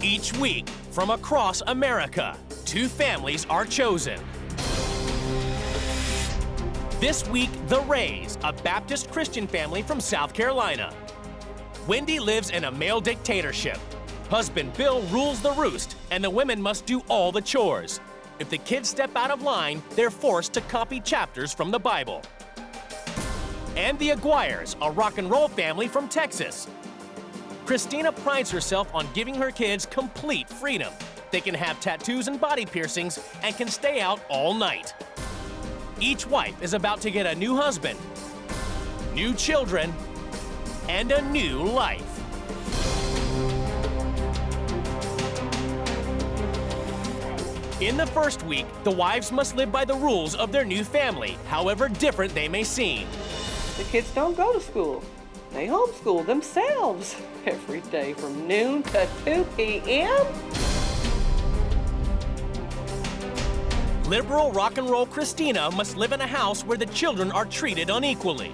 Each week, from across America, 2 families are chosen. This week, the Rays, a Baptist Christian family from South Carolina. Wendy lives in a male dictatorship. Husband Bill rules the roost, and the women must do all the chores. If the kids step out of line, they're forced to copy chapters from the Bible. And the Aguires, a rock and roll family from Texas. Christina prides herself on giving her kids complete freedom. They can have tattoos and body piercings and can stay out all night. Each wife is about to get a new husband, new children, and a new life. In the first week, the wives must live by the rules of their new family, however different they may seem. The kids don't go to school. They homeschool themselves every day from noon to 2 p.m. Liberal rock and roll Christina must live in a house where the children are treated unequally.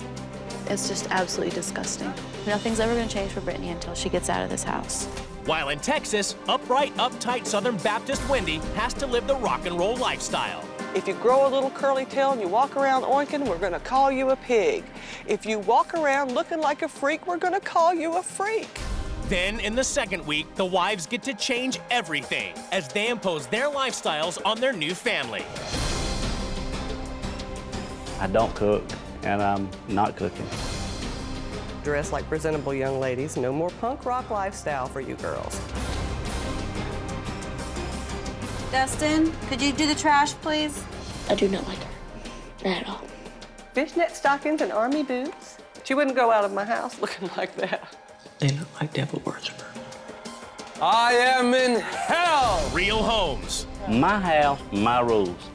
It's just absolutely disgusting. Nothing's ever going to change for Britney until she gets out of this house. While in Texas, upright, uptight Southern Baptist Wendy has to live the rock and roll lifestyle. If you grow a little curly tail and you walk around oinking, we're going to call you a pig. If you walk around looking like a freak, we're going to call you a freak. Then, in the second week, the wives get to change everything as they impose their lifestyles on their new family. I don't cook, and I'm not cooking. Dress like presentable young ladies. No more punk rock lifestyle for you girls. Dustin, could you do the trash, please? I do not like her at all. Fishnet stockings and army boots. She wouldn't go out of my house looking like that. They look like devil worshippers. I am in hell! Real homes. My house, my rules.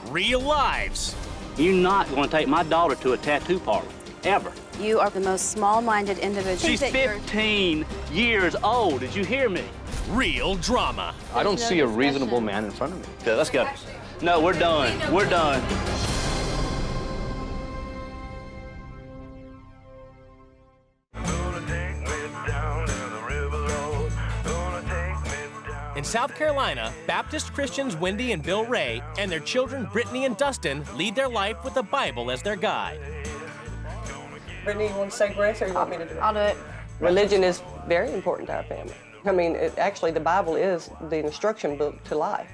Real lives. You're not going to take my daughter to a tattoo parlor, ever. You are the most small-minded individual. She's 15 years old. Did you hear me? Real drama. I don't see a reasonable man in front of me. Okay, let's go. No, we're done. We're done. In South Carolina, Baptist Christians Wendy and Bill Ray and their children Britney and Dustin lead their life with the Bible as their guide. Brittany, you want to say grace or you want me to do it? I'll do it. Religion is very important to our family. I mean, actually, the Bible is the instruction book to life.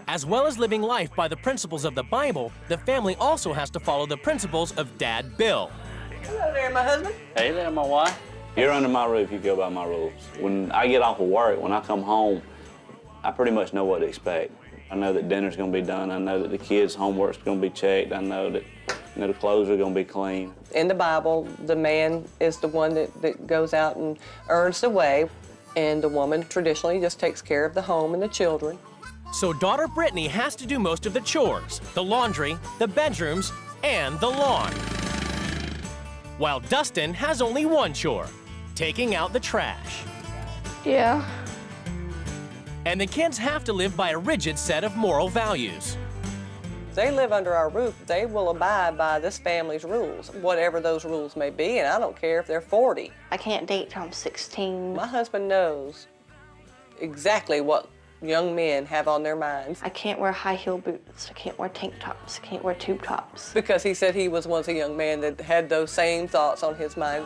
As well as living life by the principles of the Bible, the family also has to follow the principles of Dad Bill. Hello there, my husband. Hey there, my wife. You're under my roof. You go by my rules. When I get off of work, when I come home, I pretty much know what to expect. I know that dinner's going to be done. I know that the kids' homework's going to be checked. I know that the clothes are going to be clean. In the Bible, the man is the one that goes out and earns the way, and the woman traditionally just takes care of the home and the children. So daughter Britney has to do most of the chores, the laundry, the bedrooms, and the lawn. While Dustin has only one chore, taking out the trash. Yeah. And the kids have to live by a rigid set of moral values. If they live under our roof, they will abide by this family's rules, whatever those rules may be, and I don't care if they're 40. I can't date till I'm 16. My husband knows exactly what young men have on their minds. I can't wear high heel boots. I can't wear tank tops. I can't wear tube tops. Because he said he was once a young man that had those same thoughts on his mind.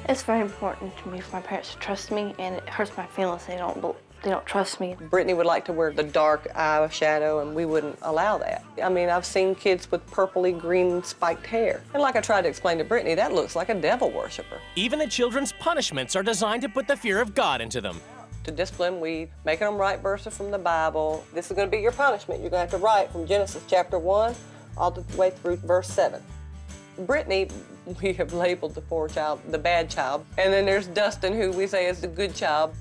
It's very important to me for my parents to trust me, and it hurts my feelings they don't trust me. Britney would like to wear the dark eyeshadow, and we wouldn't allow that. I mean, I've seen kids with purpley green spiked hair. And like I tried to explain to Britney, that looks like a devil worshiper. Even the children's punishments are designed to put the fear of God into them. To discipline, we making them write verses from the Bible. This is going to be your punishment. You're going to have to write from Genesis chapter 1 all the way through verse 7. Britney, we have labeled the poor child the bad child. And then there's Dustin, who we say is the good child.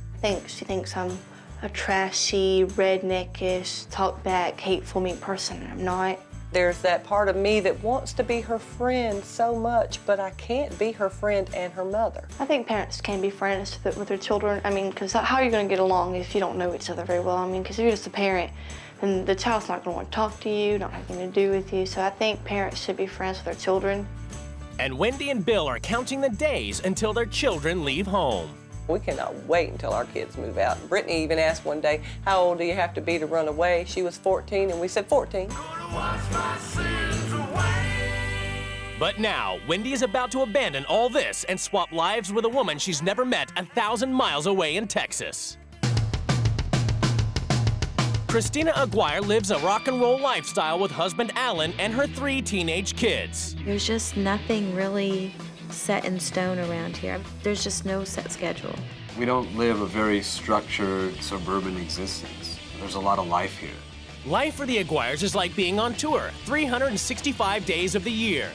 She thinks I'm a trashy, redneckish, talk back, hateful, mean person, and I'm not. There's that part of me that wants to be her friend so much, but I can't be her friend and her mother. I think parents can be friends with their children. I mean, because how are you going to get along if you don't know each other very well? I mean, because if you're just a parent, then the child's not going to want to talk to you, not have anything to do with you. So I think parents should be friends with their children. And Wendy and Bill are counting the days until their children leave home. We cannot wait until our kids move out. Britney even asked one day, how old do you have to be to run away? She was 14, and we said 14. But now, Wendy is about to abandon all this and swap lives with a woman she's never met 1,000 miles away in Texas. Christina Aguire lives a rock and roll lifestyle with husband Alan and her 3 teenage kids. There's just nothing really set in stone around here. There's just no set schedule. We don't live a very structured suburban existence. There's a lot of life here. Life for the Aguires is like being on tour, 365 days of the year.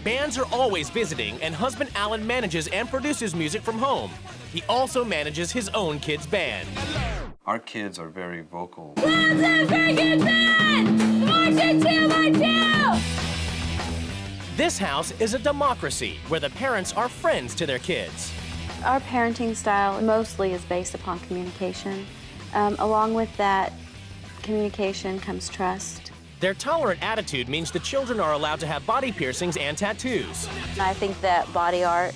Bands are always visiting, and husband Alan manages and produces music from home. He also manages his own kids' band. Our kids are very vocal. This house is a democracy where the parents are friends to their kids. Our parenting style mostly is based upon communication. Along with that communication comes trust. Their tolerant attitude means the children are allowed to have body piercings and tattoos. I think that body art,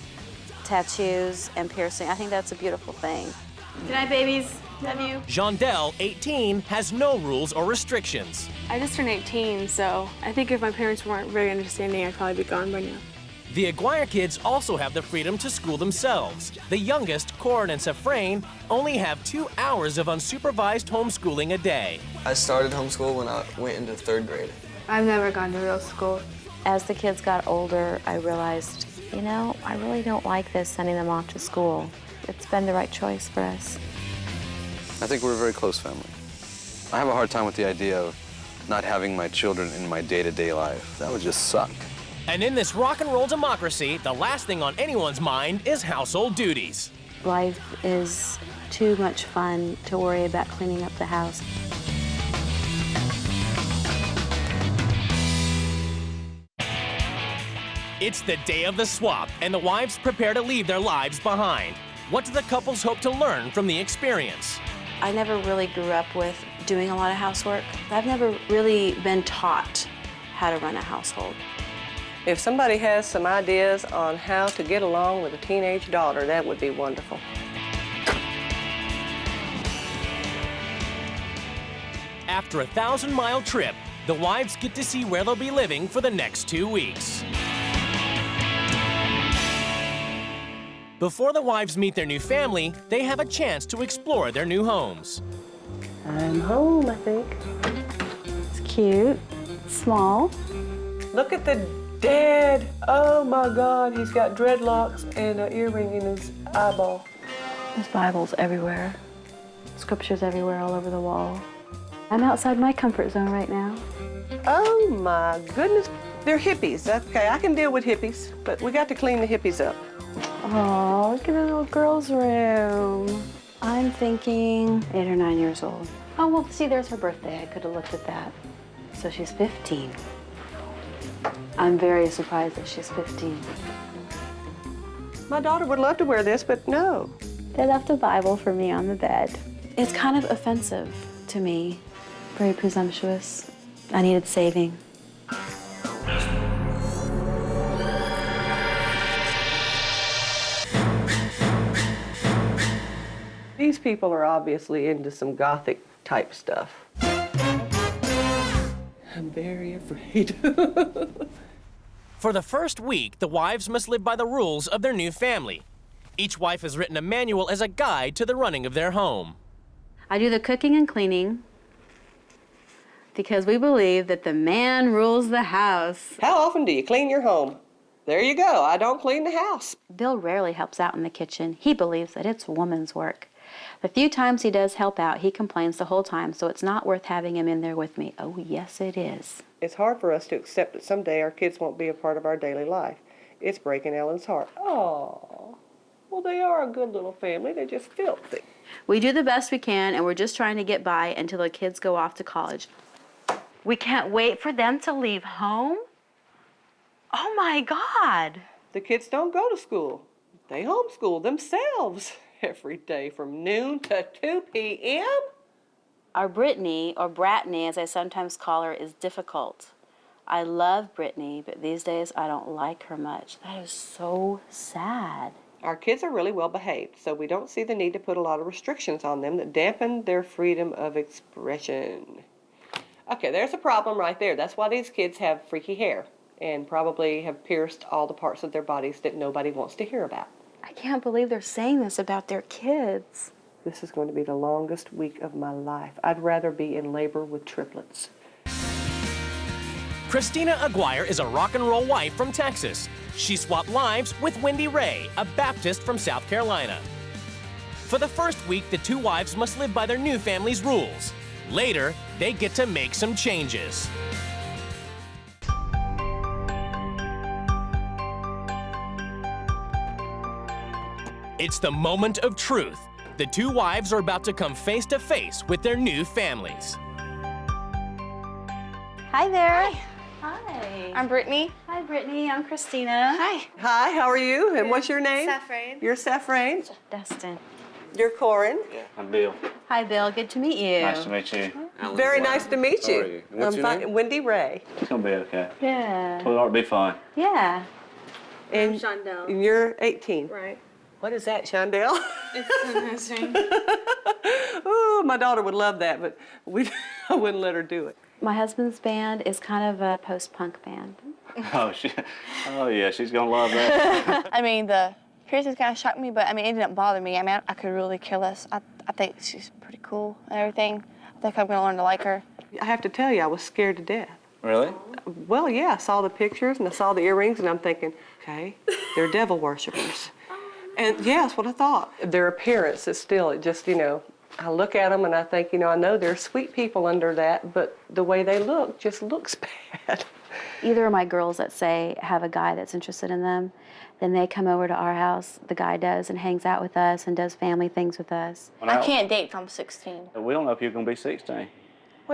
tattoos, and piercing, I think that's a beautiful thing. Good night, babies. Love you. Jondell, 18, has no rules or restrictions. I just turned 18, so I think if my parents weren't very understanding, I'd probably be gone by now. The Aguire kids also have the freedom to school themselves. The youngest, Corin and Safrain, only have 2 hours of unsupervised homeschooling a day. I started homeschool when I went into 3rd grade. I've never gone to real school. As the kids got older, I realized, you know, I really don't like this, sending them off to school. It's been the right choice for us. I think we're a very close family. I have a hard time with the idea of not having my children in my day-to-day life. That would just suck. And in this rock and roll democracy, the last thing on anyone's mind is household duties. Life is too much fun to worry about cleaning up the house. It's the day of the swap, and the wives prepare to leave their lives behind. What do the couples hope to learn from the experience? I never really grew up with doing a lot of housework. I've never really been taught how to run a household. If somebody has some ideas on how to get along with a teenage daughter, that would be wonderful. After a 1,000-mile trip, the wives get to see where they'll be living for the next 2 weeks. Before the wives meet their new family, they have a chance to explore their new homes. I'm home, I think. It's cute, small. Look at the dad. Oh my God, he's got dreadlocks and an earring in his eyeball. There's Bibles everywhere, scriptures everywhere, all over the wall. I'm outside my comfort zone right now. Oh my goodness, they're hippies. Okay, I can deal with hippies, but we got to clean the hippies up. Oh, look at the little girl's room. I'm thinking 8 or 9 years old. Oh, well, see, there's her birthday. I could have looked at that. So she's 15. I'm very surprised that she's 15. My daughter would love to wear this, but no. They left a Bible for me on the bed. It's kind of offensive to me, very presumptuous. I needed saving. These people are obviously into some gothic type stuff. I'm very afraid. For the first week, the wives must live by the rules of their new family. Each wife has written a manual as a guide to the running of their home. I do the cooking and cleaning because we believe that the man rules the house. How often do you clean your home? There you go. I don't clean the house. Bill rarely helps out in the kitchen. He believes that it's woman's work. The few times he does help out, he complains the whole time, so it's not worth having him in there with me. Oh, yes, it is. It's hard for us to accept that someday our kids won't be a part of our daily life. It's breaking Ellen's heart. Oh, well, they are a good little family. They're just filthy. We do the best we can, and we're just trying to get by until the kids go off to college. We can't wait for them to leave home? Oh, my God. The kids don't go to school. They homeschool themselves every day from noon to 2 p.m. Our Britney, or Bratney as I sometimes call her, is difficult. I love Britney, but these days I don't like her much. That is so sad. Our kids are really well behaved, so we don't see the need to put a lot of restrictions on them that dampen their freedom of expression. Okay, there's a problem right there. That's why these kids have freaky hair and probably have pierced all the parts of their bodies that nobody wants to hear about. I can't believe they're saying this about their kids. This is going to be the longest week of my life. I'd rather be in labor with triplets. Christina Aguire is a rock and roll wife from Texas. She swapped lives with Wendy Ray, a Baptist from South Carolina. For the first week, the two wives must live by their new family's rules. Later, they get to make some changes. It's the moment of truth. The two wives are about to come face to face with their new families. Hi there. Hi. Hi. I'm Britney. Hi, Britney. I'm Christina. Hi. Hi, how are you? And what's your name? Saffron. You're Saffron. Dustin. You're Corin. I'm Bill. Hi, Bill. Good to meet you. Nice to meet you. Very nice to meet How you. are you? What's your name? Wendy Ray. It's gonna be okay. Yeah. Well, it ought to be fun. Yeah. And Shondell. and you're 18. Right. What is that, Shondell? It's amazing. Oh, my daughter would love that, but I wouldn't let her do it. My husband's band is kind of a post-punk band. Oh yeah, she's gonna love that. I mean, the piercings kind of shocked me, but I mean, it didn't bother me. I mean, I could really care less. I think she's pretty cool and everything. I think I'm gonna learn to like her. I have to tell you, I was scared to death. Really? Well, yeah, I saw the pictures and I saw the earrings and I'm thinking, okay, they're devil worshippers. And yeah, that's what I thought. Their appearance is still, it just, I look at them and I think, I know they're sweet people under that, but the way they look just looks bad. Either of my girls, let's say, have a guy that's interested in them, then they come over to our house, the guy does, and hangs out with us and does family things with us. Well, I now, can't date till I'm 16. We don't know if you're gonna be 16. What do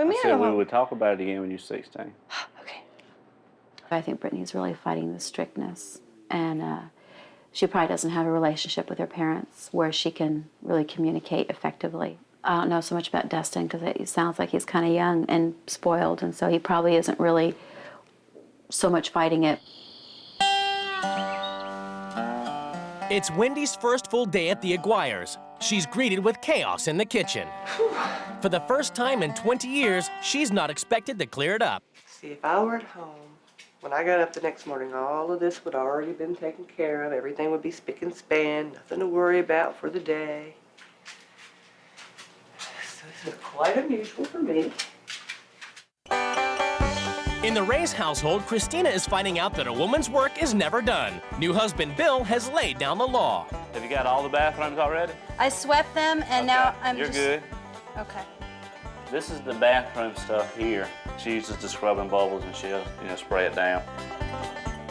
you I mean? said I we don't would talk about it again when you're 16. Okay. I think Brittany's really fighting the strictness, and she probably doesn't have a relationship with her parents where she can really communicate effectively. I don't know so much about Dustin because it sounds like he's kind of young and spoiled, and so he probably isn't really so much fighting it. It's Wendy's first full day at the Aguires. She's greeted with chaos in the kitchen. For the first time in 20 years, she's not expected to clear it up. See, if I were at home, when I got up the next morning, all of this would already been taken care of. Everything would be spick and span, nothing to worry about for the day. So this is quite unusual for me. In the Ray's household, Christina is finding out that a woman's work is never done. New husband Bill has laid down the law. Have you got all the bathrooms already? I swept them, and now I'm You're good. Okay. This is the bathroom stuff here. She uses the scrubbing bubbles and she'll, spray it down.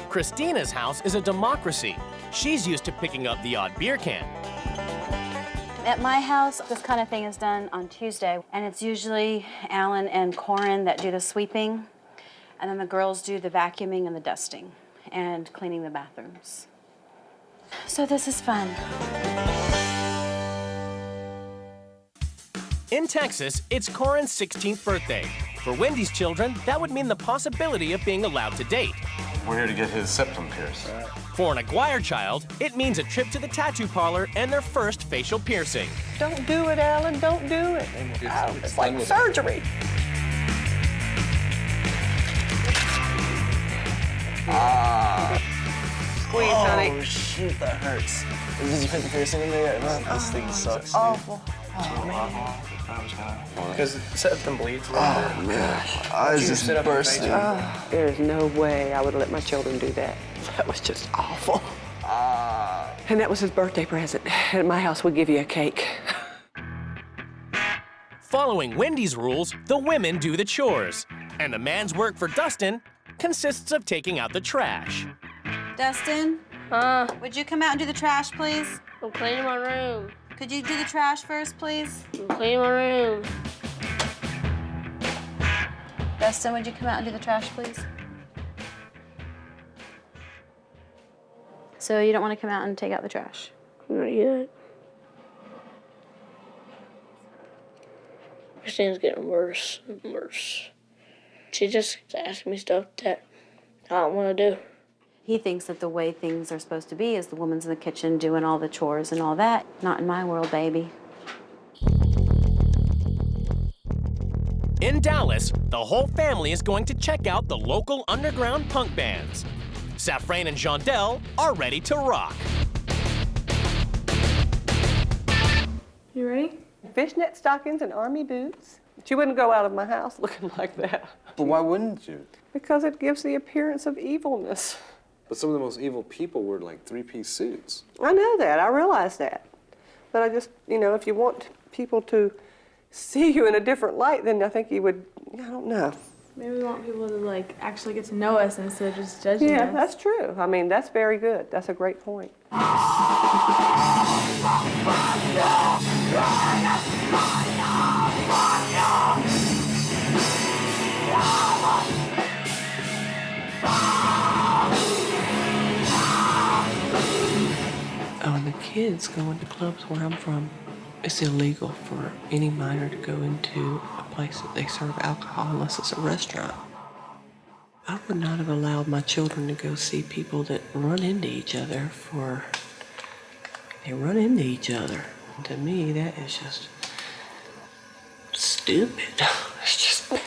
Christina's house is a democracy. She's used to picking up the odd beer can. At my house, this kind of thing is done on Tuesday, and it's usually Alan and Corin that do the sweeping, and then the girls do the vacuuming and the dusting and cleaning the bathrooms. So this is fun. In Texas, it's Corin's 16th birthday. For Wendy's children, that would mean the possibility of being allowed to date. We're here to get his septum pierced. For an Aguire child, it means a trip to the tattoo parlor and their first facial piercing. Don't do it, Alan, don't do it. It's like surgery. Squeeze, honey. Oh, shoot, that hurts. Did you put the piercing in there? This thing sucks. Awful. Because septum bleeds a little bit. Oh, man. I was just sit up and face bursting. it. There's no way I would let my children do that. That was just awful. And that was his birthday present. At my house, we give you a cake. Following Wendy's rules, the women do the chores. And the man's work for Dustin consists of taking out the trash. Dustin, would you come out and do the trash, please? I'm cleaning my room. Could you do the trash first, please? I'm cleaning my room. Dustin, would you come out and do the trash, please? So you don't want to come out and take out the trash? Not yet. Christina's getting worse and worse. She just asks me stuff that I don't want to do. He thinks that the way things are supposed to be is the woman's in the kitchen doing all the chores and all that. Not in my world, baby. In Dallas, the whole family is going to check out the local underground punk bands. Safrain and Jondell are ready to rock. You ready? Fishnet stockings and army boots. But you wouldn't go out of my house looking like that. But why wouldn't you? Because it gives the appearance of evilness. But some of the most evil people wear like three-piece suits. I know that, I realize that. But I just, you know, if you want people to see you in a different light, then I think you would, I don't know. Maybe we want people to like actually get to know us instead of just judging us. Yeah, that's true. I mean, that's very good. That's a great point. Oh, and the kids going to clubs where I'm from, it's illegal for any minor to go into a place that they serve alcohol unless it's a restaurant. I would not have allowed my children to go see people that run into each other they run into each other. And to me, that is just stupid. It's just bad.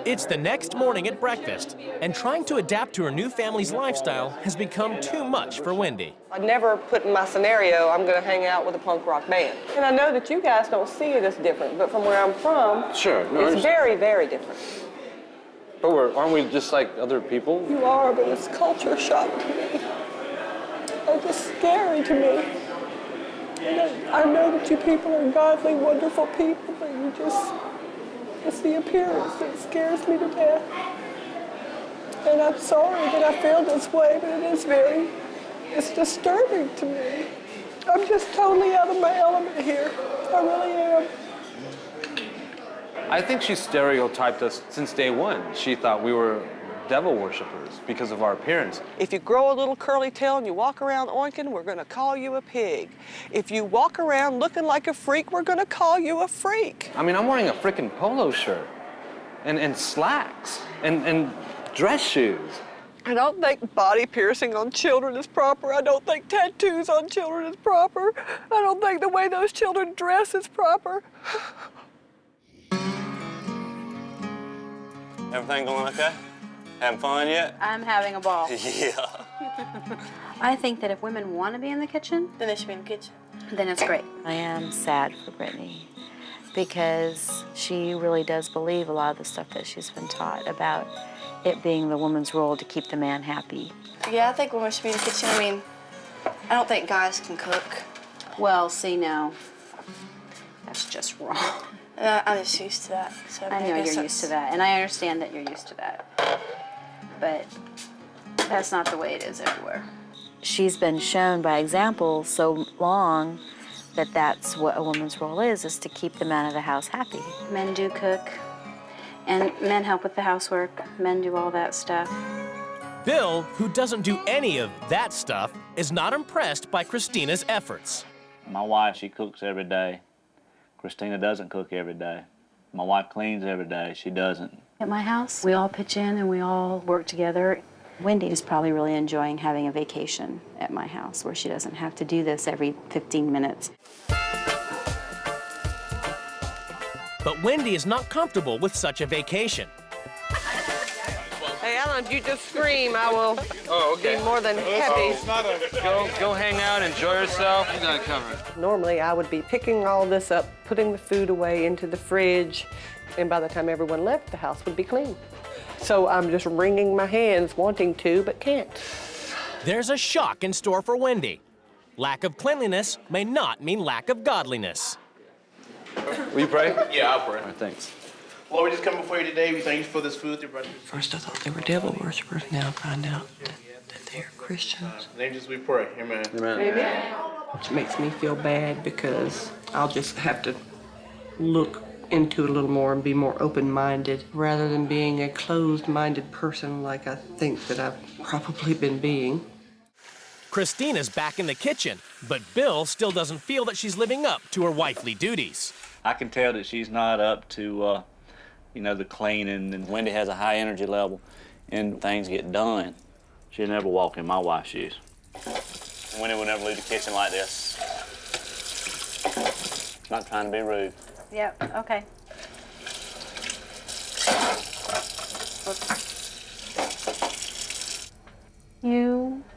It's the next morning at breakfast, and trying to adapt to her new family's lifestyle has become too much for Wendy. I never put in my scenario, I'm gonna hang out with a punk rock band. And I know that you guys don't see it as different, but from where I'm from, Sure, no, it's very, very different. But aren't we just like other people? You are, but it's culture shock to me. It's just scary to me. I know that you people are godly, wonderful people, but you just, it's the appearance that scares me to death. And I'm sorry that I feel this way, but it's disturbing to me. I'm just totally out of my element here. I really am. I think she stereotyped us since day one. She thought we were devil worshippers because of our appearance. If you grow a little curly tail and you walk around oinking, we're gonna call you a pig. If you walk around looking like a freak, we're gonna call you a freak. I mean, I'm wearing a freaking polo shirt and slacks and dress shoes. I don't think body piercing on children is proper. I don't think tattoos on children is proper. I don't think the way those children dress is proper. Everything going okay? Having fun yet? I'm having a ball. Yeah. I think that if women want to be in the kitchen, Then they should be in the kitchen. then it's great. I am sad for Britney because she really does believe a lot of the stuff that she's been taught about it being the woman's role to keep the man happy. Yeah, I think women should be in the kitchen. I mean, I don't think guys can cook. Well, see, no, that's just wrong. I'm just used to that. So I know you're used to that, and I understand that you're used to that. But that's not the way it is everywhere. She's been shown by example so long that that's what a woman's role is to keep the man of the house happy. Men do cook, and men help with the housework. Men do all that stuff. Bill, who doesn't do any of that stuff, is not impressed by Christina's efforts. My wife, she cooks every day. Christina doesn't cook every day. My wife cleans every day. She doesn't. At my house, we all pitch in and we all work together. Wendy is probably really enjoying having a vacation at my house where she doesn't have to do this every 15 minutes. But Wendy is not comfortable with such a vacation. Hey, Alan, if you just scream, I will be more than happy. Go hang out, enjoy yourself. You got it covered. Normally, I would be picking all this up, putting the food away into the fridge, and by the time everyone left, the house would be clean. So I'm just wringing my hands, wanting to, but can't. There's a shock in store for Wendy. Lack of cleanliness may not mean lack of godliness. Will you pray? Yeah, I'll pray. All right, thanks. Lord, we just come before you today. We thank you for this food. First I thought they were devil worshippers. Now I find out that they're Christians. In the name of Jesus we pray. Amen. Amen. Which makes me feel bad because I'll just have to look into it a little more and be more open-minded rather than being a closed-minded person like I think that I've probably been being. Christina's back in the kitchen, but Bill still doesn't feel that she's living up to her wifely duties. I can tell that she's not up to, you know, the cleaning, and Wendy has a high energy level, and things get done. She'll never walk in my wife's shoes. Wendy will never leave the kitchen like this. Not trying to be rude. Yep, okay.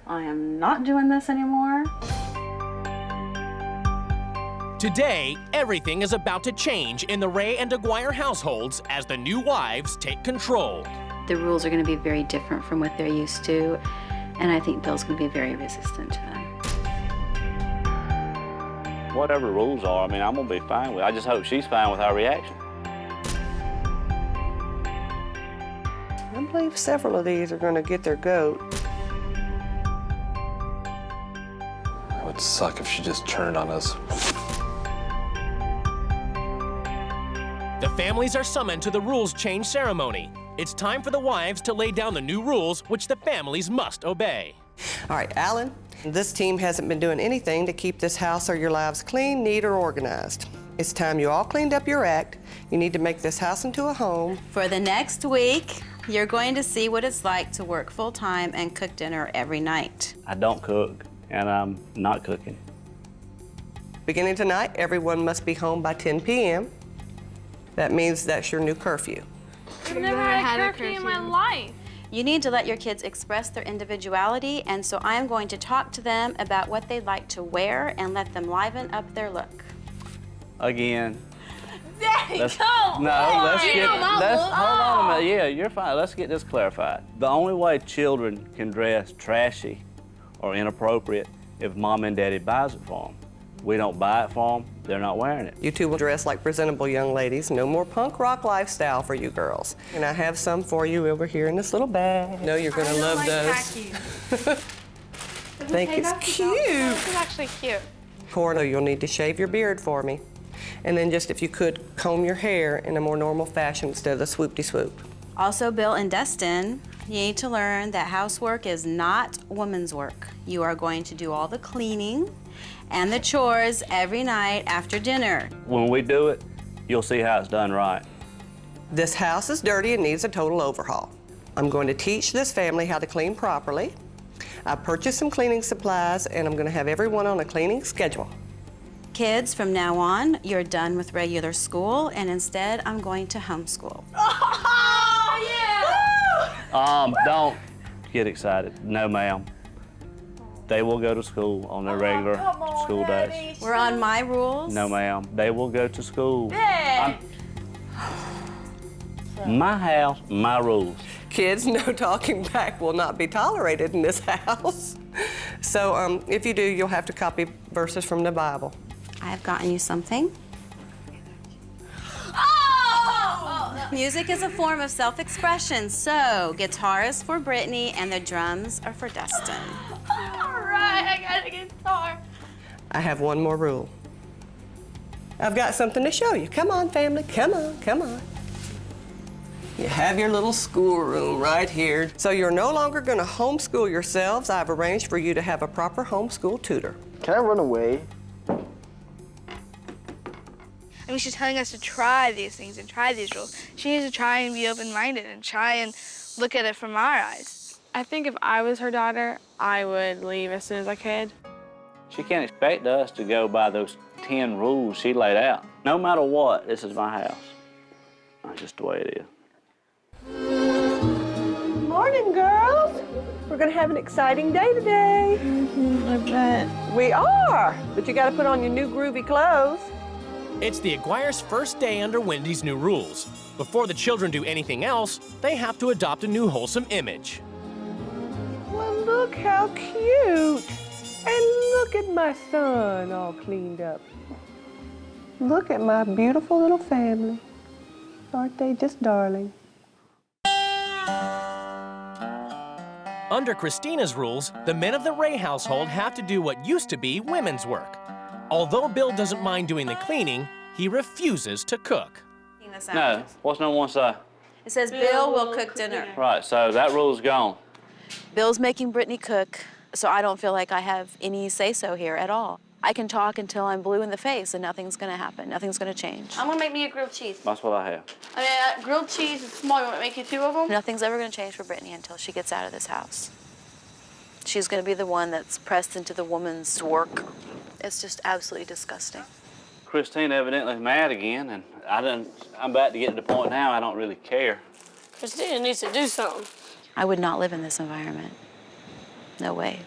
I am not doing this anymore. Today, everything is about to change in the Ray and Aguire households as the new wives take control. The rules are going to be very different from what they're used to, and I think Bill's going to be very resistant to them. Whatever the rules are, I mean, I'm going to be fine with it. I just hope she's fine with our reaction. I believe several of these are going to get their goat. It would suck if she just turned on us. The families are summoned to the rules change ceremony. It's time for the wives to lay down the new rules which the families must obey. All right, Alan, this team hasn't been doing anything to keep this house or your lives clean, neat, or organized. It's time you all cleaned up your act. You need to make this house into a home. For the next week, you're going to see what it's like to work full-time and cook dinner every night. I don't cook, and I'm not cooking. Beginning tonight, everyone must be home by 10 p.m. That means that's your new curfew. I've never had a curfew in my life. You need to let your kids express their individuality, and so I am going to talk to them about what they'd like to wear and let them liven up their look. Again. Daddy, Let's hold on a minute. Yeah, you're fine. Let's get this clarified. The only way children can dress trashy or inappropriate if mom and daddy buys it for them. We don't buy it for them, they're not wearing it. You two will dress like presentable young ladies. No more punk rock lifestyle for you girls. And I have some for you over here in this little bag. No, you're gonna love those. I think it's cute. This is actually cute. Corno, you'll need to shave your beard for me. And then just, if you could, comb your hair in a more normal fashion instead of the swoop-de-swoop. Also, Bill and Dustin, you need to learn that housework is not woman's work. You are going to do all the cleaning and the chores every night after dinner. When we do it, you'll see how it's done right. This house is dirty and needs a total overhaul. I'm going to teach this family how to clean properly. I purchased some cleaning supplies, and I'm going to have everyone on a cleaning schedule. Kids, from now on, you're done with regular school, and instead, I'm going to homeschool. Oh, yeah! Don't get excited. No, ma'am. They will go to school on their regular school days. We're on my rules? No, ma'am. They will go to school. Dad! My house, my rules. Kids, no talking back will not be tolerated in this house. So if you do, you'll have to copy verses from the Bible. I've gotten you something. Music is a form of self-expression, so guitar is for Britney and the drums are for Dustin. All right, I got a guitar. I have one more rule. I've got something to show you. Come on, family, come on, come on. You have your little schoolroom right here. So you're no longer going to homeschool yourselves. I've arranged for you to have a proper homeschool tutor. Can I run away? I mean, she's telling us to try these things and try these rules. She needs to try and be open-minded and try and look at it from our eyes. I think if I was her daughter, I would leave as soon as I could. She can't expect us to go by those 10 rules she laid out. No matter what, this is my house. That's just the way it is. Morning, girls. We're going to have an exciting day today. I bet. We are, but you got to put on your new groovy clothes. It's the Aguire's first day under Wendy's new rules. Before the children do anything else, they have to adopt a new wholesome image. Well, look how cute. And look at my son all cleaned up. Look at my beautiful little family. Aren't they just darling? Under Christina's rules, the men of the Ray household have to do what used to be women's work. Although Bill doesn't mind doing the cleaning, he refuses to cook. No, what's number one say? It says Bill will cook dinner. Right, so that rule's gone. Bill's making Britney cook. So I don't feel like I have any say-so here at all. I can talk until I'm blue in the face and nothing's gonna happen. Nothing's gonna change. I'm gonna make me a grilled cheese. That's what I have. I mean, grilled cheese is small. You want to make you 2 of them? Nothing's ever gonna change for Britney until she gets out of this house. She's gonna be the one that's pressed into the woman's work. It's just absolutely disgusting. Christina evidently mad again, and I'm about to get to the point now I don't really care. Christina needs to do something. I would not live in this environment. No way.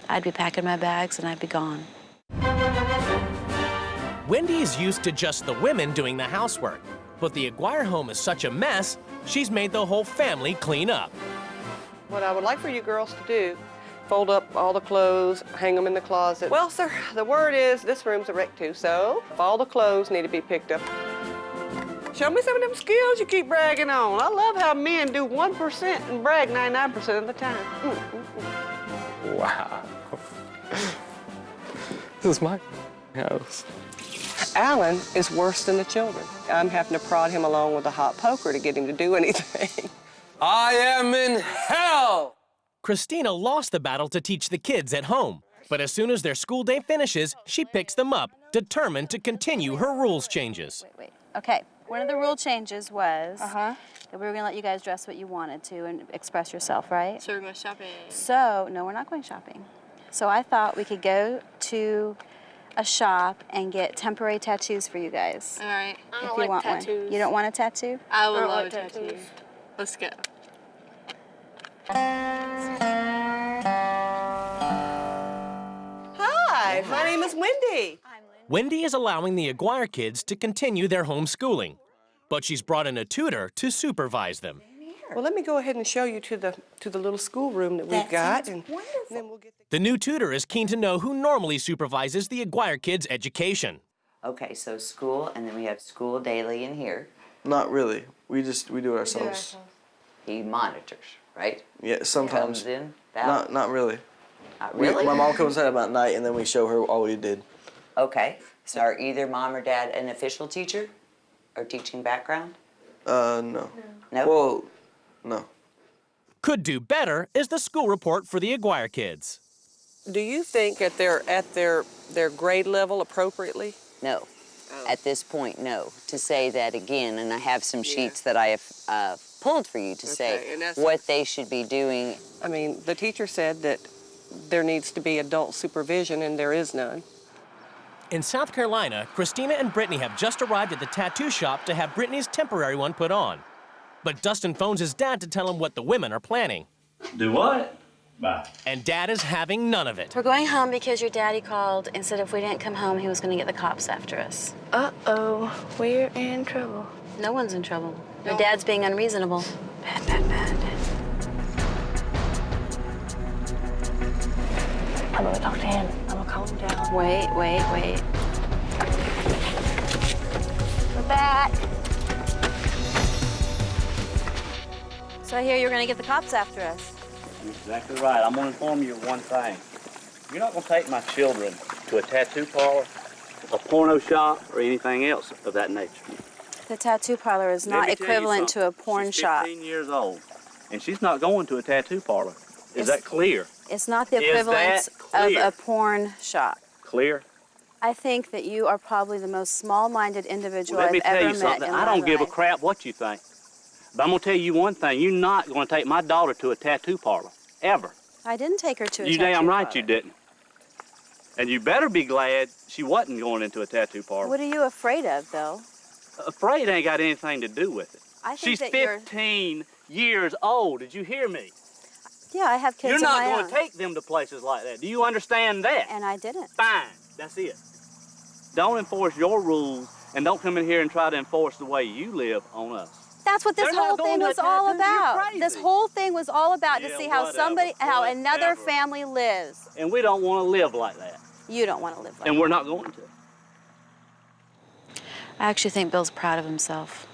I'd be packing my bags and I'd be gone. Wendy's used to just the women doing the housework, but the Aguire home is such a mess, she's made the whole family clean up. What I would like for you girls to do, fold up all the clothes, hang them in the closet. Well, sir, the word is this room's a wreck too, so all the clothes need to be picked up. Show me some of them skills you keep bragging on. I love how men do 1% and brag 99% of the time. Wow. This is my house. Alan is worse than the children. I'm having to prod him along with a hot poker to get him to do anything. I am in hell! Christina lost the battle to teach the kids at home, but as soon as their school day finishes, she picks them up, determined to continue her rules changes. Wait. Okay. One of the rule changes was that we were gonna let you guys dress what you wanted to and express yourself, right? So we're going shopping. So, no, we're not going shopping. So I thought we could go to a shop and get temporary tattoos for you guys. All right. I If don't you like want tattoos. one. You don't want a tattoo? I would don't love like tattoos. tattoos. Let's go. Hi, my name is Wendy. Wendy is allowing the Aguire kids to continue their homeschooling, but she's brought in a tutor to supervise them. Well, let me go ahead and show you to the little schoolroom that we've got. And then we'll get The new tutor is keen to know who normally supervises the Aguire kids' education. Okay, so school, and then we have school daily in here. Not really. We do it ourselves. He monitors, right? Yeah, sometimes. Comes in, out. Not really. Not really? My mom comes in about night, and then we show her all we did. Okay, so are either mom or dad an official teacher or teaching background? No. No? Well, no. Could do better is the school report for the Aguire kids. Do you think at their grade level appropriately? No. At this point, no. To say that again, and I have some sheets that I have pulled for you to say what they should be doing. I mean, the teacher said that there needs to be adult supervision, and there is none. In South Carolina, Christina and Britney have just arrived at the tattoo shop to have Britney's temporary one put on. But Dustin phones his dad to tell him what the women are planning. Do what? Bye. And Dad is having none of it. We're going home because your daddy called and said if we didn't come home, he was gonna get the cops after us. Uh-oh, we're in trouble. No one's in trouble. Your dad's being unreasonable. Bad. I'm gonna talk to him. I'm gonna calm him down. Wait. We're back. So I hear you're gonna get the cops after us. You're exactly right. I'm going to inform you of one thing. You're not going to take my children to a tattoo parlor, a porno shop, or anything else of that nature. The tattoo parlor is not equivalent to a porn shop. She's 15 years old, and she's not going to a tattoo parlor. Is that clear? It's not the equivalent of a porn shop. Clear? I think that you are probably the most small-minded individual Let me I've tell ever you met something. in I my don't give a life. crap what you think. But I'm going to tell you one thing. You're not going to take my daughter to a tattoo parlor, ever. I didn't take her to a tattoo You damn right parlor. you didn't. And you better be glad she wasn't going into a tattoo parlor. What are you afraid of, Bill? Afraid ain't got anything to do with it. I think She's that 15 years old. Did you hear me? Yeah, I have kids You're of not my going own. to take them to places like that. Do you understand that? And I didn't. Fine. That's it. Don't enforce your rules, and don't come in here and try to enforce the way you live on us. That's what this They're not whole going thing to was a all tattoo. You're about. crazy. This whole thing was all about to Yeah, see how whatever, another whatever. family lives. And we don't want to live like that. You don't want to live like And we're not going to. I actually think Bill's proud of himself.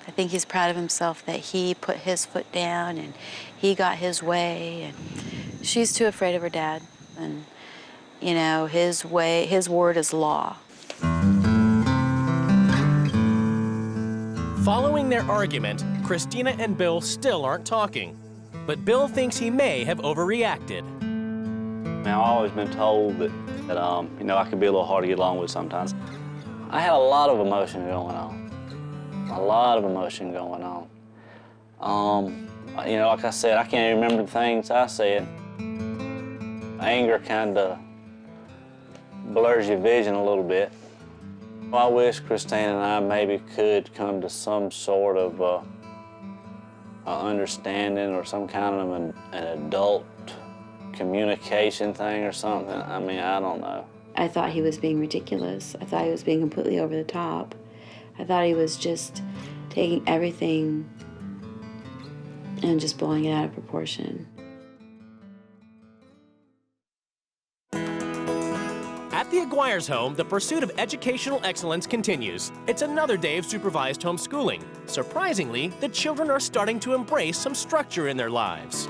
I think he's proud of himself that he put his foot down and he got his way, and she's too afraid of her dad. And, you know, his word is law. Following their argument, Christina and Bill still aren't talking. but Bill thinks he may have overreacted. I've always been told that you know, I could be a little hard to get along with sometimes. I had a lot of emotion going on. A lot of emotion going on. You know, like I said, I can't even remember the things I said. Anger kind of blurs your vision a little bit. I wish Christina and I maybe could come to some sort of understanding or some kind of an adult communication thing or something. I mean, I don't know. I thought he was being ridiculous. I thought he was being completely over the top. I thought he was just taking everything and just blowing it out of proportion. At the Aguire's home, the pursuit of educational excellence continues. It's another day of supervised homeschooling. Surprisingly, the children are starting to embrace some structure in their lives.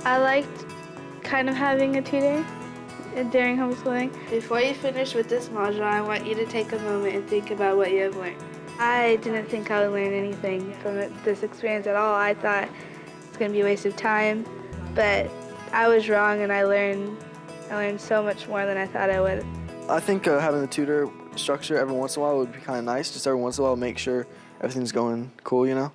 I liked kind of having a tutor during homeschooling. Before you finish with this module, I want you to take a moment and think about what you have learned. I didn't think I would learn anything from this experience at all. I thought it's going to be a waste of time, but I was wrong, and I learned so much more than I thought I would. I think having a tutor structure every once in a while would be kind of nice. Just every once in a while, make sure everything's going cool, you know?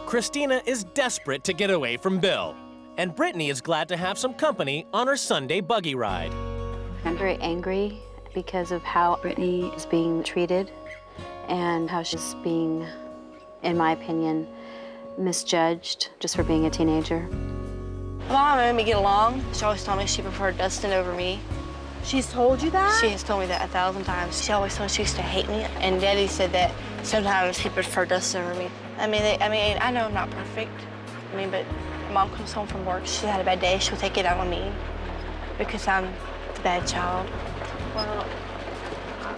Christina is desperate to get away from Bill, and Britney is glad to have some company on her Sunday buggy ride. I'm very angry because of how Britney is being treated and how she's being, in my opinion, misjudged just for being a teenager. Mom made me get along. She always told me she preferred Dustin over me. She's told you that? She has told me that 1,000 times. She always told me she used to hate me. And Daddy said that sometimes he preferred Dustin over me. I mean, I know I'm not perfect. But Mom comes home from work. She's had a bad day. She'll take it out on me because I'm the bad child. Well,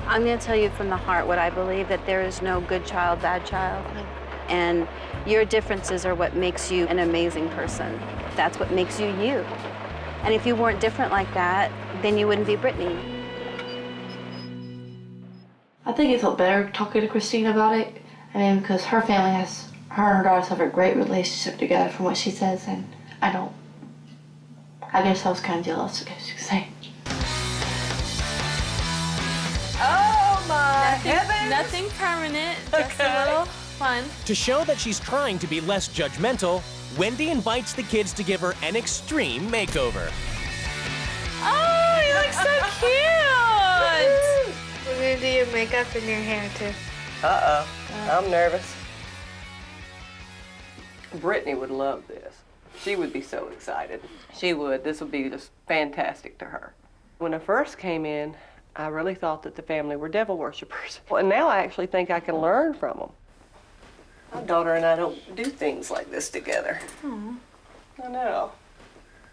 I'm going to tell you from the heart what I believe, that there is no good child, bad child. And your differences are what makes you an amazing person. That's what makes you you. And if you weren't different like that, then you wouldn't be Britney. I think it felt better talking to Christina about it. I mean, because her and her daughters have a great relationship together from what she says, and I don't. I guess I was kind of jealous, I guess you could say. Oh my heavens! Nothing permanent, just a little fun. To show that she's trying to be less judgmental, Wendy invites the kids to give her an extreme makeover. Oh, you look so cute! We're gonna do your makeup and your hair too. Uh-oh, I'm nervous. Britney would love this. She would be so excited. She would. This would be just fantastic to her. When I first came in, I really thought that the family were devil worshippers. Well, and now I actually think I can learn from them. My daughter and I don't do things like this together. Aww. I know.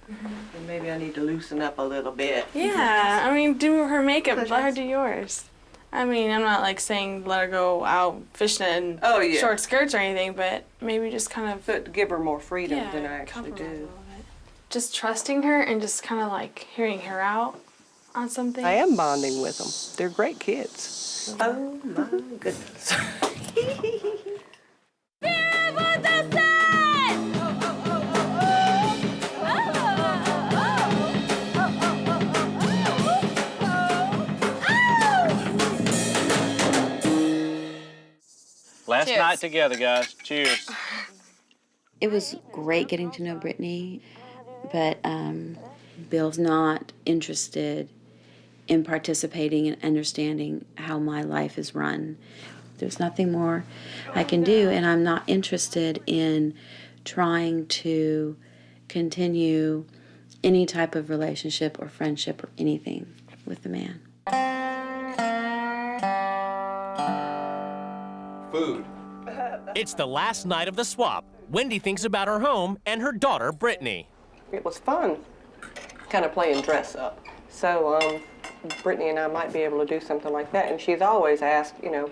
And maybe I need to loosen up a little bit. Yeah, I mean, do her makeup, let her do yours. I mean, I'm not like saying let her go out fishing in short skirts or anything, but maybe just kind of... But give her more freedom than I actually do. Just trusting her and just kind of like hearing her out on something. I am bonding with them. They're great kids. Oh my goodness. Last night together, guys. Cheers. It was great getting to know Britney, but Bill's not interested in participating and understanding how my life is run. There's nothing more I can do, and I'm not interested in trying to continue any type of relationship or friendship or anything with the man. Food. It's the last night of the swap. Wendy thinks about her home and her daughter, Britney. It was fun, kind of playing dress up. So Britney and I might be able to do something like that. And she's always asked, you know,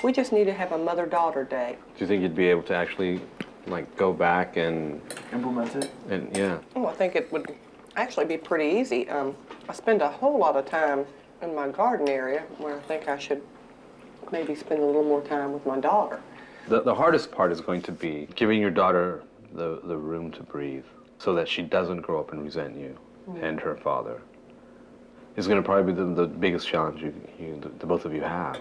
we just need to have a mother-daughter day. Do you think you'd be able to actually, like, go back and... implement it? And, yeah. Oh, I think it would actually be pretty easy. I spend a whole lot of time in my garden area where I think I should maybe spend a little more time with my daughter. The hardest part is going to be giving your daughter the room to breathe so that she doesn't grow up and resent you and her father. It's going to probably be the biggest challenge the both of you have.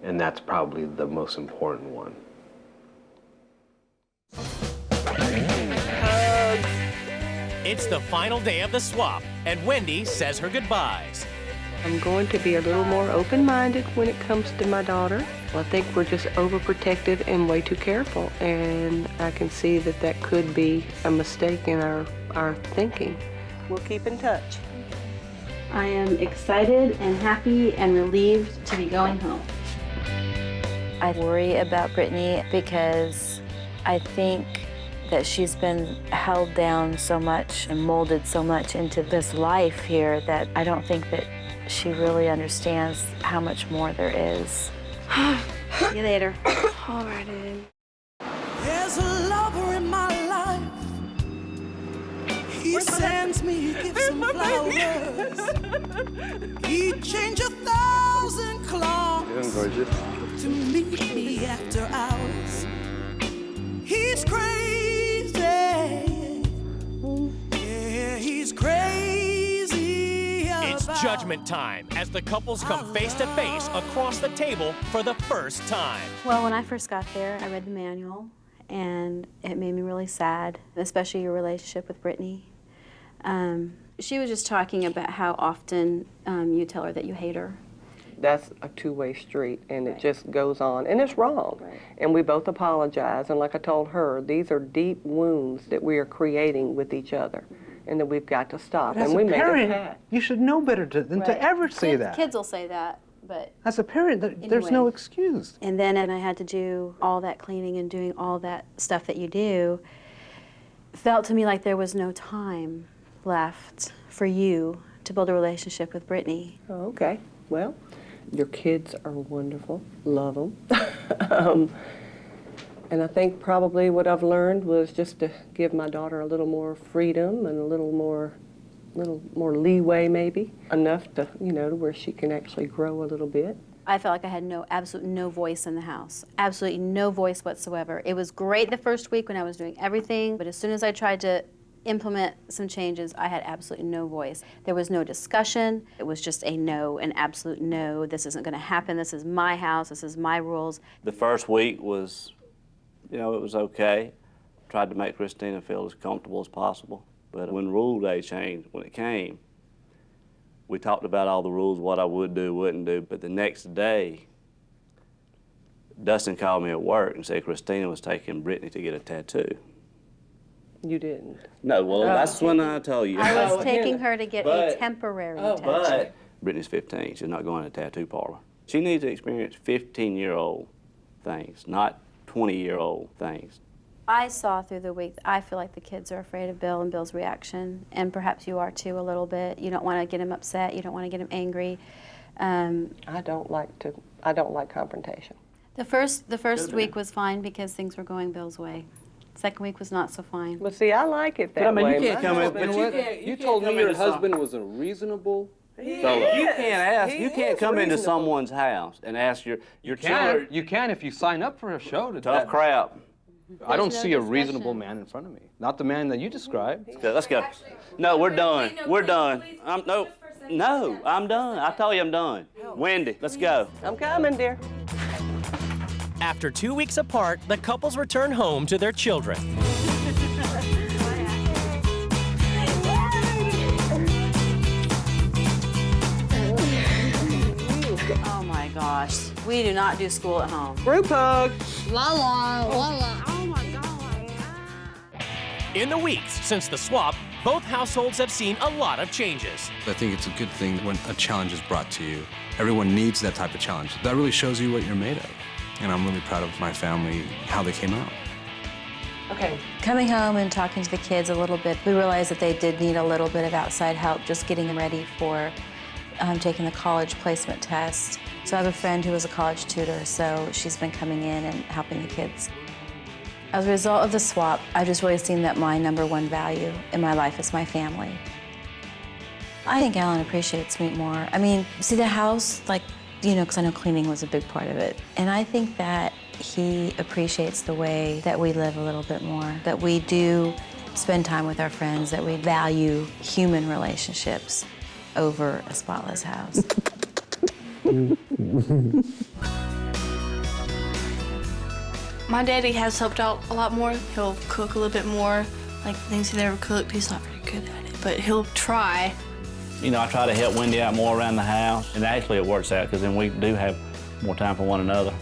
And that's probably the most important one. It's the final day of the swap, and Wendy says her goodbyes. I'm going to be a little more open-minded when it comes to my daughter. I think we're just overprotective and way too careful, and I can see that that could be a mistake in our thinking. We'll keep in touch. I am excited and happy and relieved to be going home. I worry about Britney because I think that she's been held down so much and molded so much into this life here that I don't think that she really understands how much more there is. See you later. All right, Ed. There's a lover in my life. He sends me gifts and flowers. He'd change 1,000 clocks to meet me after hours. He's crazy. Yeah, he's crazy. It's judgment time as the couples come face to face across the table for the first time. Well, when I first got there, I read the manual, and it made me really sad, especially your relationship with Britney. She was just talking about how often you tell her that you hate her. That's a two-way street, and it just goes on, and it's wrong. And we both apologize, and like I told her, these are deep wounds that we are creating with each other, and that we've got to stop. But as and we a parent, made a pact. you should know better than to ever say that. Kids will say that, but as a parent, there's no excuse. And then I had to do all that cleaning and doing all that stuff that you do. Felt to me like there was no time left for you to build a relationship with Britney. Oh, okay. Well, your kids are wonderful. Love them. And I think probably what I've learned was just to give my daughter a little more freedom and a little more leeway, maybe. Enough to, to where she can actually grow a little bit. I felt like I had absolutely no voice in the house. Absolutely no voice whatsoever. It was great the first week when I was doing everything, but as soon as I tried to implement some changes, I had absolutely no voice. There was no discussion. It was just a no, an absolute no. This isn't going to happen. This is my house. This is my rules. The first week was, it was okay. Tried to make Christina feel as comfortable as possible. But when rule day changed, when it came, we talked about all the rules, what I would do, wouldn't do. But the next day, Dustin called me at work and said Christina was taking Britney to get a tattoo. You didn't? No, well, that's when I told you. I was taking her to get a temporary tattoo. But Britney's 15. She's not going to a tattoo parlor. She needs to experience 15-year-old things, not 20-year-old things. I saw through the week, I feel like the kids are afraid of Bill and Bill's reaction, and perhaps you are too a little bit. You don't want to get him upset. You don't want to get him angry. I don't like confrontation. The first week was fine because things were going Bill's way. Second week was not so fine. But see, I like it that But I mean, way. you can't come in. But You told me your husband was a reasonable fellow. You can't come into someone's house and ask your children. You can if you sign up for a show. Tough crap. I don't see a reasonable man in front of me. Not the man that you described. Let's go. No, we're done. We're done. I'm done. I told you I'm done. Wendy, let's go. I'm coming, dear. After 2 weeks apart, the couples return home to their children. Oh my gosh. We do not do school at home. Group hug. La la, la la. Oh my God. In the weeks since the swap, both households have seen a lot of changes. I think it's a good thing when a challenge is brought to you. Everyone needs that type of challenge. That really shows you what you're made of. And I'm really proud of my family, how they came out. Okay. Coming home and talking to the kids a little bit, we realized that they did need a little bit of outside help just getting them ready for taking the college placement test. So I have a friend who was a college tutor, so she's been coming in and helping the kids. As a result of the swap, I've just really seen that my #1 value in my life is my family. I think Alan appreciates me more. I mean, see the house, because I know cleaning was a big part of it. And I think that He appreciates the way that we live a little bit more, that we do spend time with our friends, that we value human relationships over a spotless house. My daddy has helped out a lot more. He'll cook a little bit more, like things he never cooked. He's not very good at it, but he'll try. You know, I try to help Wendy out more around the house, and actually it works out because then we do have more time for one another.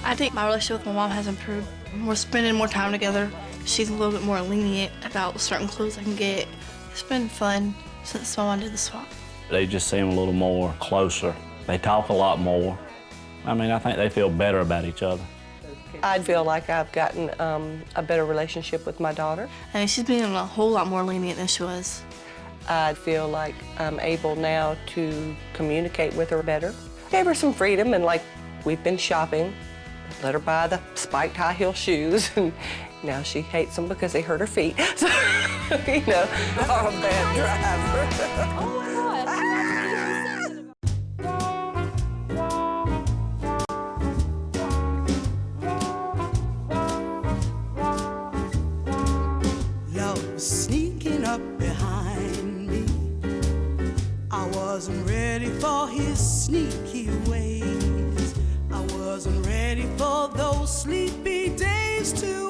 I think my relationship with my mom has improved. We're spending more time together. She's a little bit more lenient about certain clothes I can get. It's been fun since my mom did the swap. They just seem a little more closer. They talk a lot more. I mean, I think they feel better about each other. I feel like I've gotten a better relationship with my daughter. I mean, she's been a whole lot more lenient than she was. I feel like I'm able now to communicate with her better. Gave her some freedom, and like we've been shopping. Let her buy the spiked high heel shoes, and now she hates them because they hurt her feet. So, you know, I'm a bad driver. Oh my God. Sneaking up behind me, I wasn't ready for his sneaky ways. I wasn't ready for those sleepy days to